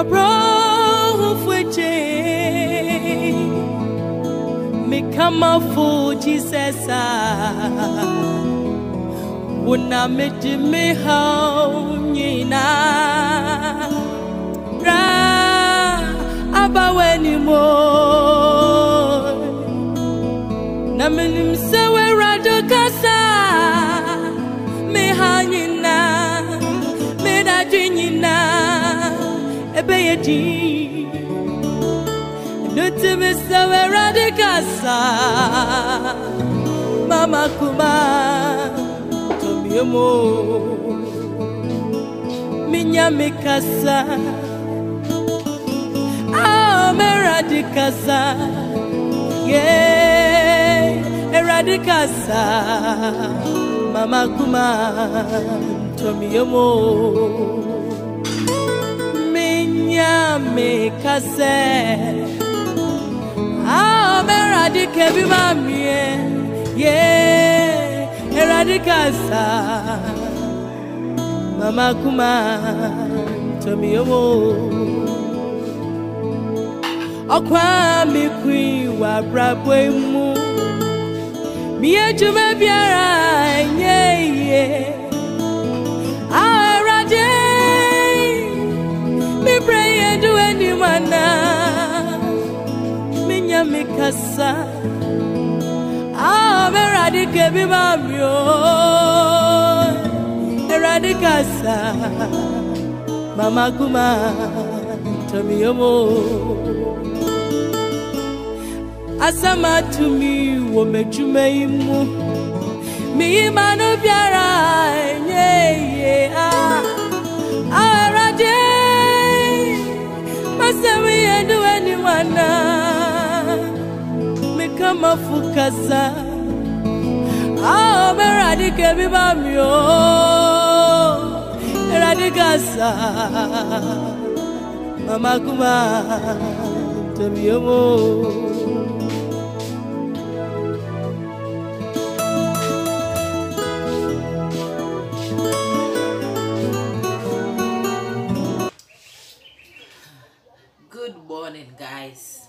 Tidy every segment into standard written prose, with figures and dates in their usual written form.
bro fuche me come for Jesus wona me di me how nyina ra abaweni mo na menim se we rado kasa me hanyina me da dwinyina ebe yedi no to me se we rado kasa mama kuma to mi mo minya me kasa me rado kasa yeah, eradicasa, mama kuma, tomiyomo, minya me kase, me radike bimamie, yeah, eradicasa, mama kuma, tomiyomo. Okwa mi kwi wa brabwe mu mi ejume biara nyeye arade mi pray do any mana mi nya mi kasa me radike bi ma mi o eradikasa mama kuma tomiyomo asama to me wo mejume imu mi manu biara ye arade masemi edu anyone me kama fukaza me radike bi ba mi o radikasa mama kuma tomiyomo. Good morning, guys.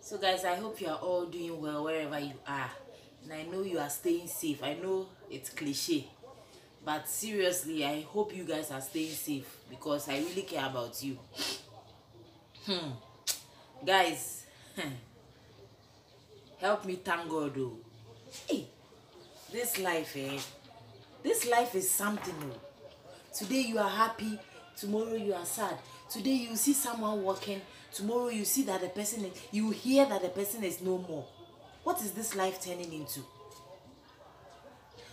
So guys, I hope you are all doing well wherever you are, and I know you are staying safe. I know it's cliche, but seriously, I hope you guys are staying safe because I really care about you. Guys, help me thank God though. Hey, this life is something new. Today you are happy, tomorrow you are sad. Today you see someone walking, tomorrow you see that the person is, you hear that the person is no more. What is this life turning into?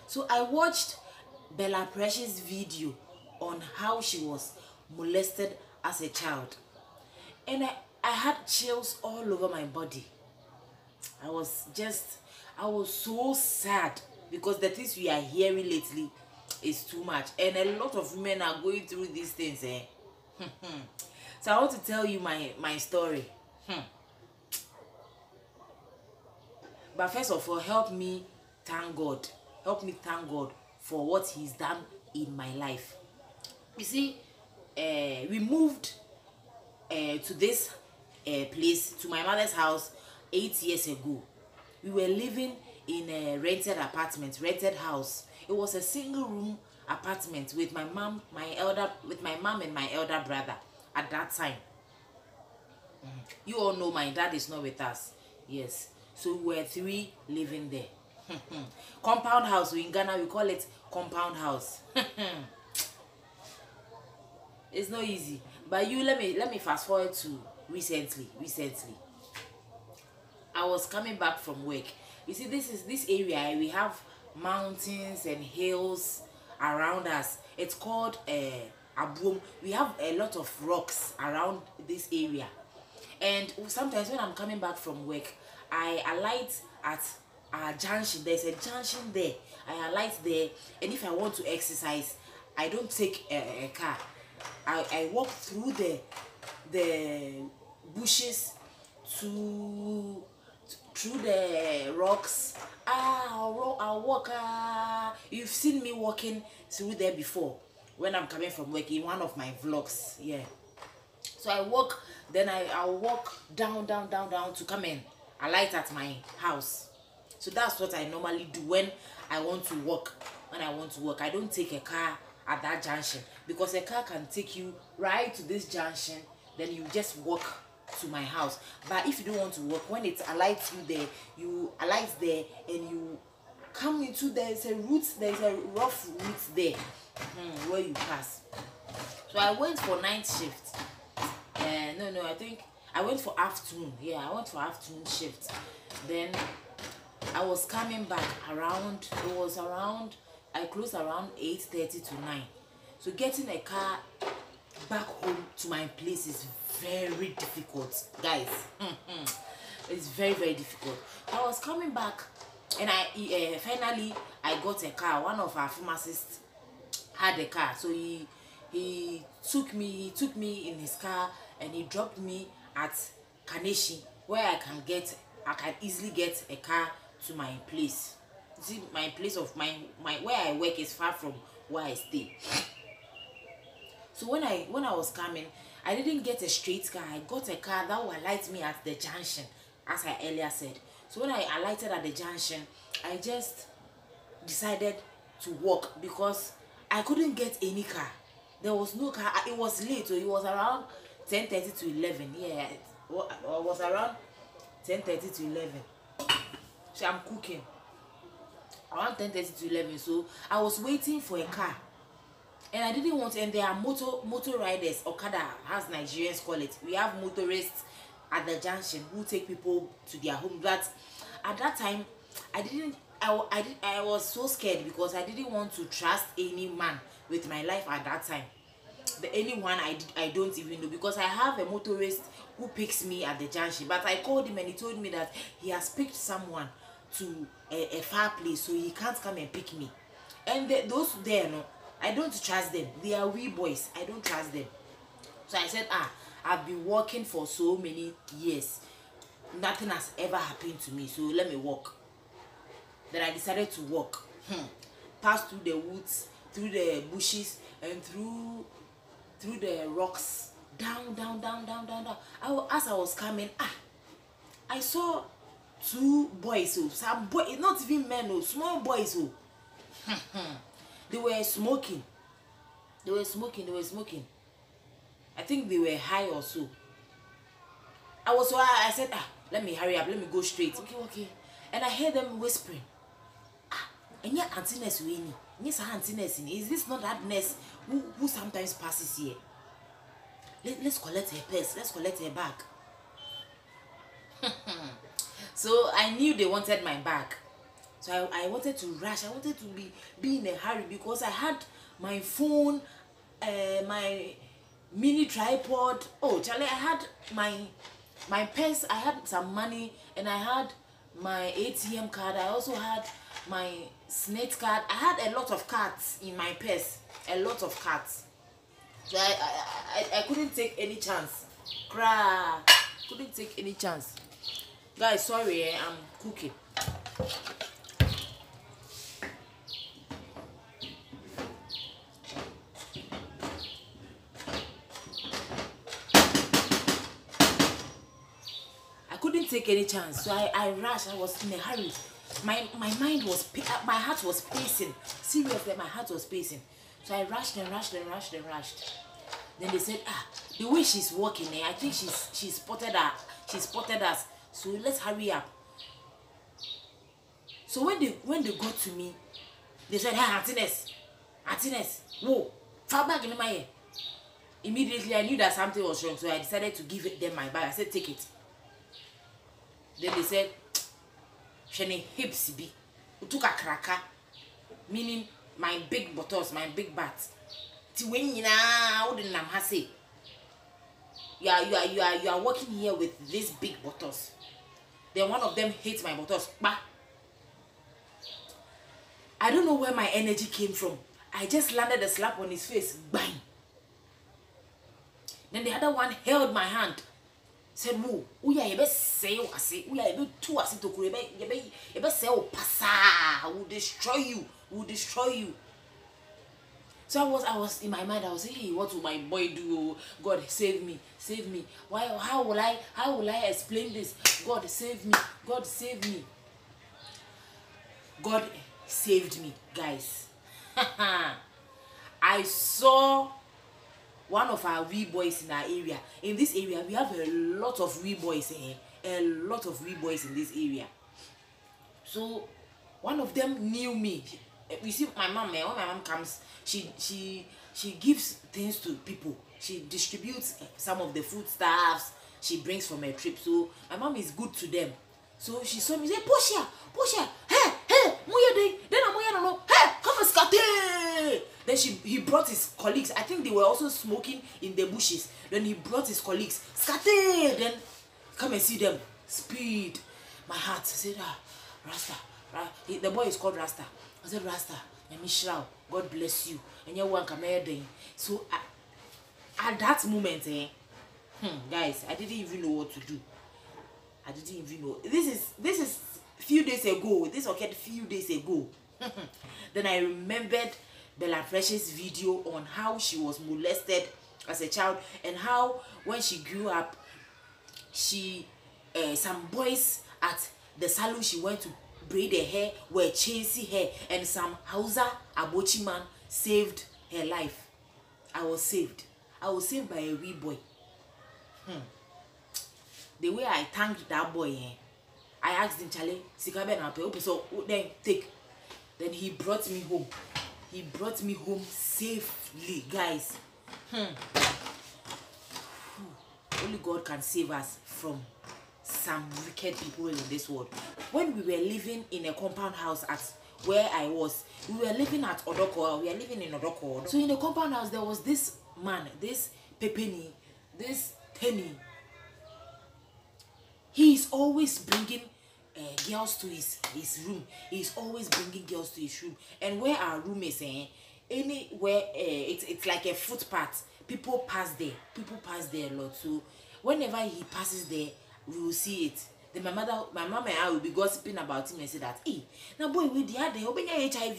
So I watched Bella Precious' video on how she was molested as a child, and I had chills all over my body. I was so sad because the things we are hearing lately is too much, and a lot of women are going through these things. So I want to tell you my story. But first of all, help me thank God. Help me thank God for what He's done in my life. You see, we moved to this place, to my mother's house 8 years ago. We were living in a rented apartment, rented house. It was a single room apartment with my mom, and my elder brother at that time. You all know my dad is not with us. Yes, so we were 3 living there. Compound house. In Ghana we call it compound house. It's not easy. But let me fast forward to recently. I was coming back from work. You see, this area, we have mountains and hills around us. It's called Abum. We have a lot of rocks around this area, and sometimes when I'm coming back from work, I alight at a junction. There's a junction there. I alight there, and if I want to exercise, I don't take a car. I walk through the bushes through the rocks. I'll walk. You've seen me walking through there before when I'm coming from work in one of my vlogs. Yeah, So I walk, then I'll walk down to come and alight at my house. So that's what I normally do when I want to walk. When I want to walk, I don't take a car at that junction, because a car can take you right to this junction, then you just walk to my house. But if you don't want to walk, when it alights you there, you alight there and you come into, there's a rough route there, where you pass. So I went for night shift. No, I think I went for afternoon. Yeah, I went for afternoon shift. Then I was coming back around, I closed around 8:30 to 9. So getting a car back home to my place is very difficult, guys. It's very, very difficult. I was coming back, and I finally I got a car. One of our pharmacists had a car, so he took me in his car, and he dropped me at Kaneshi, where I can easily get a car to my place. See, my place of my where I work is far from where I stay. So when I was coming, I didn't get a straight car. I got a car that will alight me at the junction, as I earlier said. So when I alighted at the junction, I just decided to walk, because I couldn't get any car. There was no car. It was late, so it was around 10:30 to 11. Yeah, it was around 10:30 to 11. So I'm cooking around 10:30 to 11. So I was waiting for a car, and I didn't want. And there are motor riders. Okada, as Nigerians call it. We have motorists at the junction who take people to their home. But at that time, I was so scared, because I didn't want to trust any man with my life at that time. Anyone I don't even know, because I have a motorist who picks me at the junction. But I called him, and he told me that he has picked someone to a far place, so he can't come and pick me. And those there, no, I don't trust them. They are wee boys. I don't trust them. So I said, I've been working for so many years, nothing has ever happened to me, so let me walk. Then I decided to walk, pass through the woods, through the bushes, and through the rocks, down. As I was coming, I saw two boys, some boys, not even men, small boys, they were smoking. I think they were high or so. I said, let me hurry up, let me go straight. Okay. And I heard them whispering, and yeah, Auntie Ness Winnie. Yes, Auntie Ness, is this not that Ness who sometimes passes here? Let's collect her purse, let's collect her bag. So I knew they wanted my bag. So I wanted to rush. I wanted to be in a hurry, because I had my phone, my mini tripod. Oh, Charlie, I had my purse. I had some money, and I had my ATM card. I also had my SNATE card. I had a lot of cards in my purse. A lot of cards. So I couldn't take any chance. Couldn't take any chance. Guys, sorry, I'm cooking. I couldn't take any chance, so I rushed. I was in a hurry. My mind was, my heart was pacing. Seriously, my heart was pacing. So I rushed. Then they said, the way she's walking, I think she spotted us. So let's hurry up. So when they got to me, they said, Auntie Ness, whoa, fall back in my ear. Immediately I knew that something was wrong, so I decided to give them my bag. I said, take it. Then they said, Shani hips be, took a cracker, meaning my big buttocks, my big butt. You are walking here with these big buttocks. Then one of them hit my buttocks. I don't know where my energy came from. I just landed a slap on his face. Bang. Then the other one held my hand. Said, "Woo, we are able say we are able to us to ebe say pasa. Will destroy you. So I was in my mind, I was saying, hey, what will my boy do? God save me, save me. Why, how will I explain this? God save me, God save me. God saved me, guys. I saw one of our wee boys in our area. In this area, we have a lot of wee boys, a lot of wee boys in this area. So one of them knew me. You see, my mom, when my mom comes, she gives things to people. She distributes some of the foodstuffs she brings from her trip. So my mom is good to them. So she saw me say, Portia, hey, Muya day. Then I'm Muya no, hey, come and scatter. Then he brought his colleagues. I think they were also smoking in the bushes. Then he brought his colleagues, scatter. Then come and see them. Speed. My heart said, Rasta. The boy is called Rasta. I said, Rasta, God bless you. And you want come here. So at that moment, guys, I didn't even know what to do. I didn't even know. This is few days ago. This occurred few days ago. Then I remembered Bella Precious video on how she was molested as a child, and how when she grew up, she some boys at the salon she went to braid her hair were chasing her, and some Hausa Abochi man saved her life. I was saved by a wee boy. The way I thanked that boy, I asked him, Charlie, Sikabe na pe, so then take. Then he brought me home. He brought me home safely, guys. Only God can save us from some wicked people in this world. When we were living in a compound house at where I was, we were living at Odoko. We are living in Odoko. So in the compound house, there was this man, this Pepeni, this Tenny. He is always bringing girls to his room. He is always bringing girls to his room. And where our room is, anywhere, it's like a footpath. People pass there. People pass there a lot. So whenever he passes there, we will see it. Then my mom and I will be gossiping about him and say that, hey, now boy, we the other, when you HIV,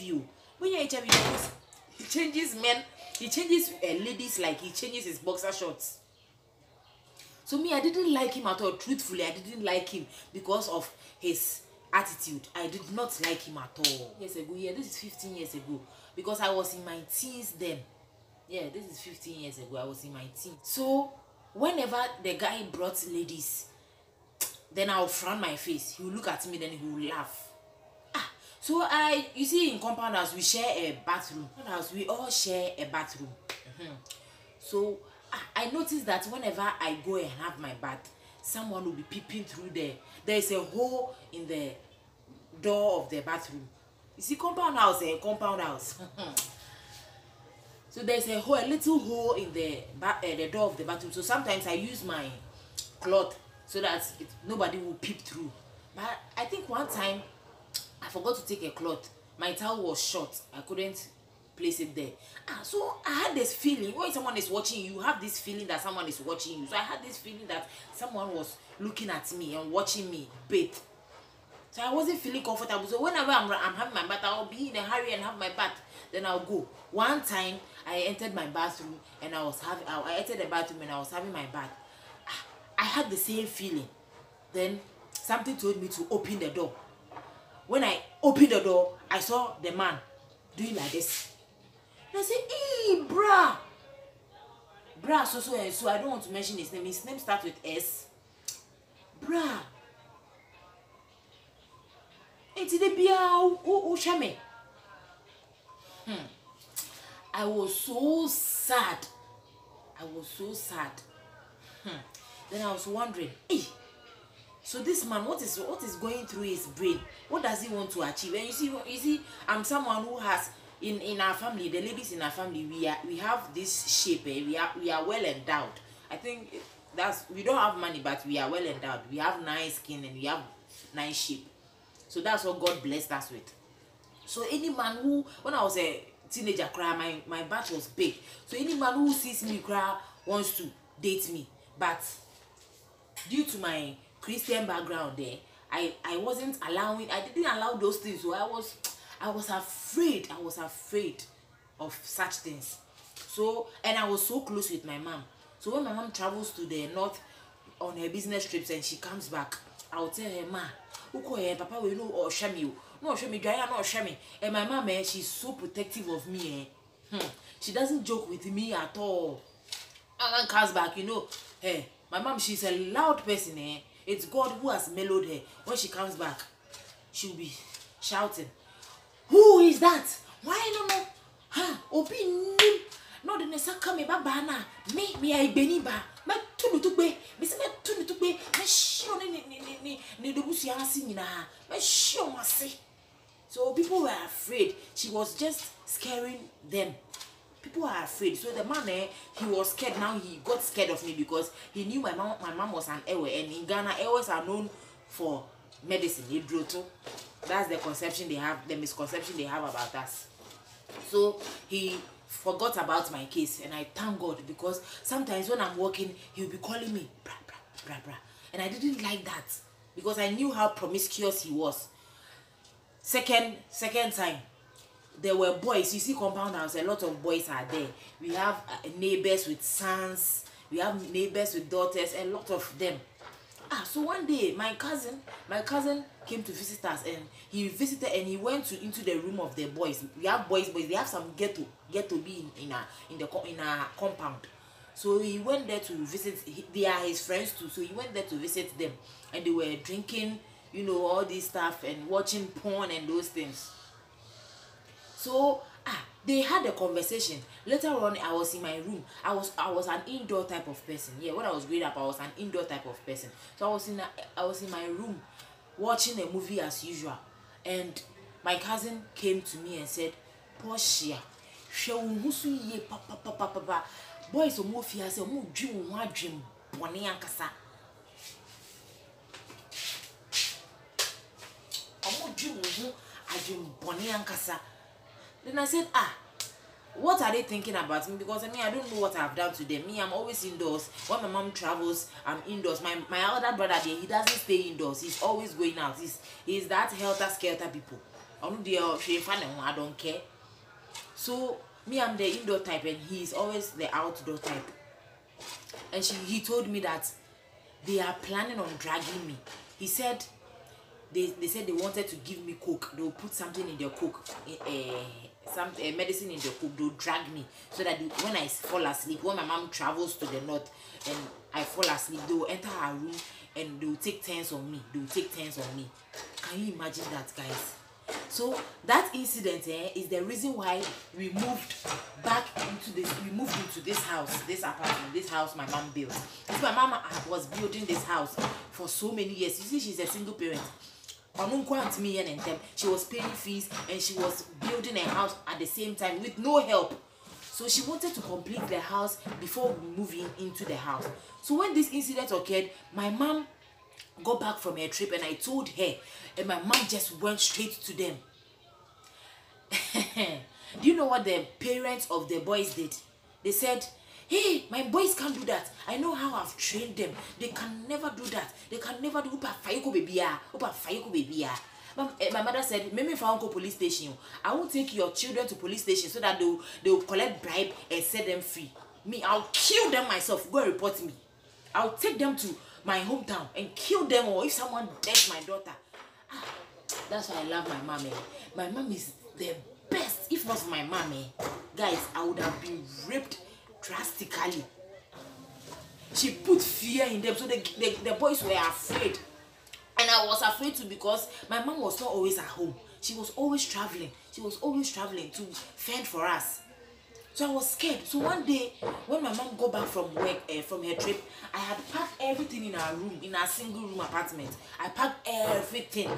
because he changes men, he changes ladies like he changes his boxer shorts. So me, I didn't like him at all. Truthfully, I didn't like him because of his attitude. I did not like him at all. Years ago, yeah, this is 15 years ago. Because I was in my teens then. Yeah, this is 15 years ago. I was in my teens. So whenever the guy brought ladies, then I'll frown my face. He will look at me, then he will laugh. So you see, in compound house, we share a bathroom. In house, we all share a bathroom. So I noticed that whenever I go and have my bath, someone will be peeping through there. There is a hole in the door of the bathroom. You see, compound house, compound house. So there's a little hole in the door of the bathroom. So sometimes I use my cloth so that nobody will peep through. But I think one time I forgot to take a cloth. My towel was short. I couldn't place it there. So I had this feeling when someone is watching you, have this feeling that someone is watching you. So I had this feeling that someone was looking at me and watching me bathe. So I wasn't feeling comfortable. So whenever I'm having my bath, I'll be in a hurry and have my bath. Then I'll go. One time I entered my bathroom and I entered the bathroom and I was having my bath. I had the same feeling. Then something told me to open the door. When I opened the door, I saw the man doing like this. And I said, hey, bruh. Bruh, so I don't want to mention his name. His name starts with S. Bruh. I was so sad. Then I was wondering, hey, so this man, what is going through his brain? What does he want to achieve? And you see, I'm someone who has in our family, the ladies in our family, we have this shape. We are well endowed. I think we don't have money, but we are well endowed. We have nice skin and we have nice shape. So that's what God blessed us with. So any man who, when I was a teenager, my butt was big. So any man who sees me cry wants to date me. But due to my Christian background there, I wasn't allowing, I didn't allow those things. So I was afraid. of such things. So, and I was so close with my mom. So when my mom travels to the north on her business trips and she comes back, I will tell her, ma, uko papa will know or shame no shame me, dry no shame. And my mom, she's so protective of me. She doesn't joke with me at all. And then comes back, my mom, she's a loud person. It's God who has mellowed her. When she comes back, she'll be shouting, who is that? Why no no? Obi nim. No the nesa come ba na. Me I beni ba. Me tunu tukbe. Me se me tunu tukbe. Me shio ni do busu asi nyina. Me shio mase. So people were afraid. She was just scaring them. People are afraid. So the man he was scared. Now he got scared of me because he knew my mom was an Ewe, and in Ghana Ewes are known for medicine. That's the conception they have, the misconception they have about us. So he forgot about my case, and I thank God, because sometimes when I'm working, he'll be calling me bra bra bra bra, and I didn't like that because I knew how promiscuous he was. Second time, there were boys. You see, compound house, a lot of boys are there. We have neighbors with sons, we have neighbors with daughters, a lot of them. So one day my cousin came to visit us, and he visited and he went into the room of the boys. We have boys, they have some ghetto be in a compound. So he went there to visit. They are his friends too, so he went there to visit them, and they were drinking, all this stuff and watching porn and those things. So they had a conversation. Later on, I was in my room. I was an indoor type of person. Yeah, when I was growing up, I was an indoor type of person. So I was in my room watching a movie as usual. And my cousin came to me and said, Portia, papa, boys omo fiase omo dream one dream bone ankasa. Omo dream ho adream bone ankasa. Then I said, what are they thinking about me? Because I don't know what I've done to them. I'm always indoors. When my mom travels, I'm indoors. My other brother there, he doesn't stay indoors. He's always going out. He's that helter-skelter people. I don't care. So I'm the indoor type, and he's always the outdoor type. And he told me that they are planning on dragging me. He said they said they wanted to give me coke. They'll put something in their coke, some medicine in the coke. They'll drag me so that when I fall asleep, when my mom travels to the north and I fall asleep, they will enter her room and they will take turns on me. Can you imagine that, guys? So that incident is the reason why we moved back into this. We moved into this house, this apartment, this house my mom built. Because my mom was building this house for so many years. You see, she's a single parent. She was paying fees and she was building a house at the same time with no help. So she wanted to complete the house before moving into the house. So when this incident occurred, my mom got back from her trip and I told her, and my mom just went straight to them. Do you know what the parents of the boys did? They said, hey, my boys can't do that. I know how I've trained them. They can never do that. They can never do baby. My mother said, maybe if I won't go police station, I won't take your children to police station so that they'll collect bribe and set them free. Me, I'll kill them myself. Go and report me. I'll take them to my hometown and kill them, or if someone deads my daughter. That's why I love my mom. My mom is the best. If not for my mom, guys, I would have been raped drastically. She put fear in them, so the boys were afraid, and I was afraid too, because my mom was not always at home. She was always traveling to fend for us. So I was scared. So one day when my mom got back from work, from her trip, I had packed everything in our room, in our single room apartment. I packed everything.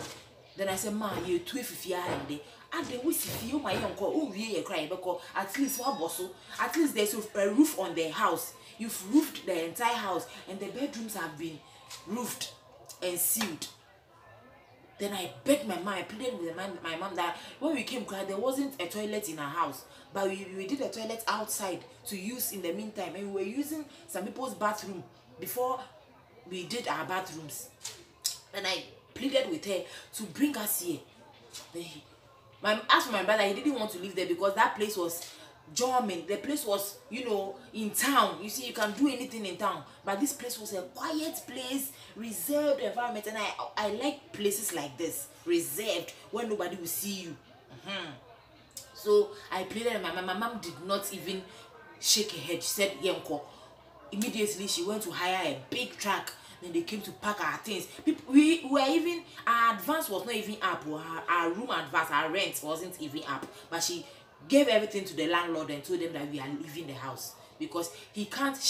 Then I said, ma, you too if you are in and then we see my uncle, cry because at least there's a roof on the house. You've roofed the entire house, and the bedrooms have been roofed and sealed. Then I begged my mom, I pleaded with my mom that when we came, there wasn't a toilet in our house, but we did a toilet outside to use in the meantime, and we were using some people's bathroom before we did our bathrooms. And I pleaded with her to bring us here. As for my brother, he didn't want to live there because that place was German. The place was, you know, in town. You see, you can do anything in town, but this place was a quiet place, reserved environment, and I like places like this, reserved, where nobody will see you. So I played it, and my mom did not even shake her head. She said, "Yenko." Immediately she went to hire a big truck. Then they came to pack our things. We were even, our advance was not even up. Our room advance, our rent wasn't even up. But she gave everything to the landlord and told them that we are leaving the house because she can't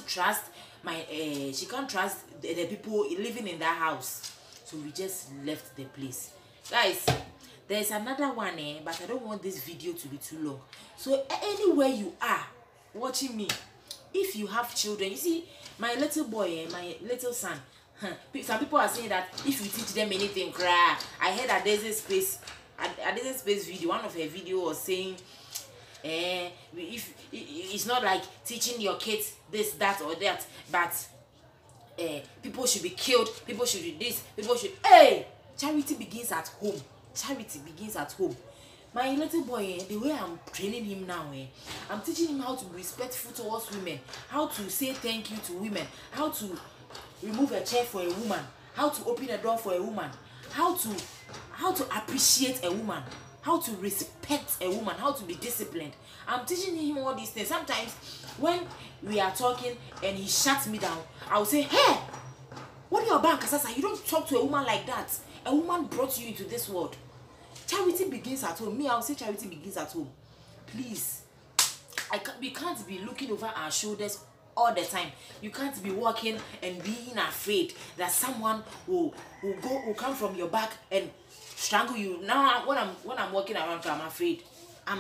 trust the people living in that house. So we just left the place, guys. There's another one, but I don't want this video to be too long. So anywhere you are watching me, if you have children, you see, my little boy, my little son, some people are saying that if you teach them anything, cry. I heard that there's a space video, one of her video was saying, if it's not like teaching your kids this, that, or that, but people should be killed, people should do this, people should. Hey, charity begins at home. Charity begins at home. My little boy, the way I'm training him now, I'm teaching him how to be respectful towards women, how to say thank you to women, how to remove a chair for a woman, how to open a door for a woman, how to appreciate a woman, how to respect a woman, how to be disciplined. I'm teaching him all these things. Sometimes when we are talking and he shuts me down, I will say, "Hey, what are your bank, Kasasa? You don't talk to a woman like that. A woman brought you into this world." Charity begins at home. Me, I'll say charity begins at home. Please, we can't be looking over our shoulders all the time. You can't be walking and being afraid that someone will come from your back and strangle you. Now, when I'm walking around, I'm afraid. I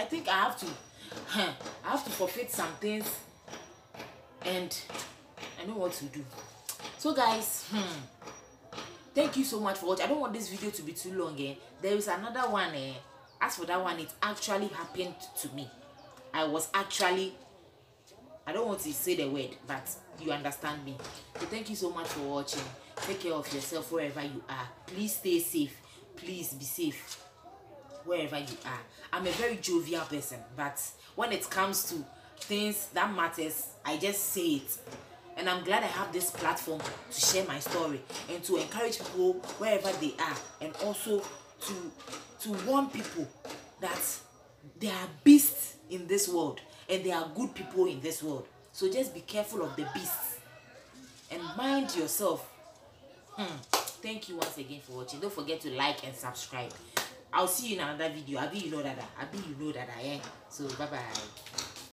think I have to forfeit some things, and I know what to do. So, guys, thank you so much for watching. I don't want this video to be too long. There is another one. As for that one, it actually happened to me. I don't want to say the word, but you understand me. So thank you so much for watching. Take care of yourself wherever you are. Please stay safe. Please be safe wherever you are. I'm a very jovial person, but when it comes to things that matters, I just say it. And I'm glad I have this platform to share my story and to encourage people wherever they are, and also to warn people that there are beasts in this world and there are good people in this world. So just be careful of the beasts and mind yourself. Thank you once again for watching. Don't forget to like and subscribe. I'll see you in another video. Abi, you know that I am. So bye bye.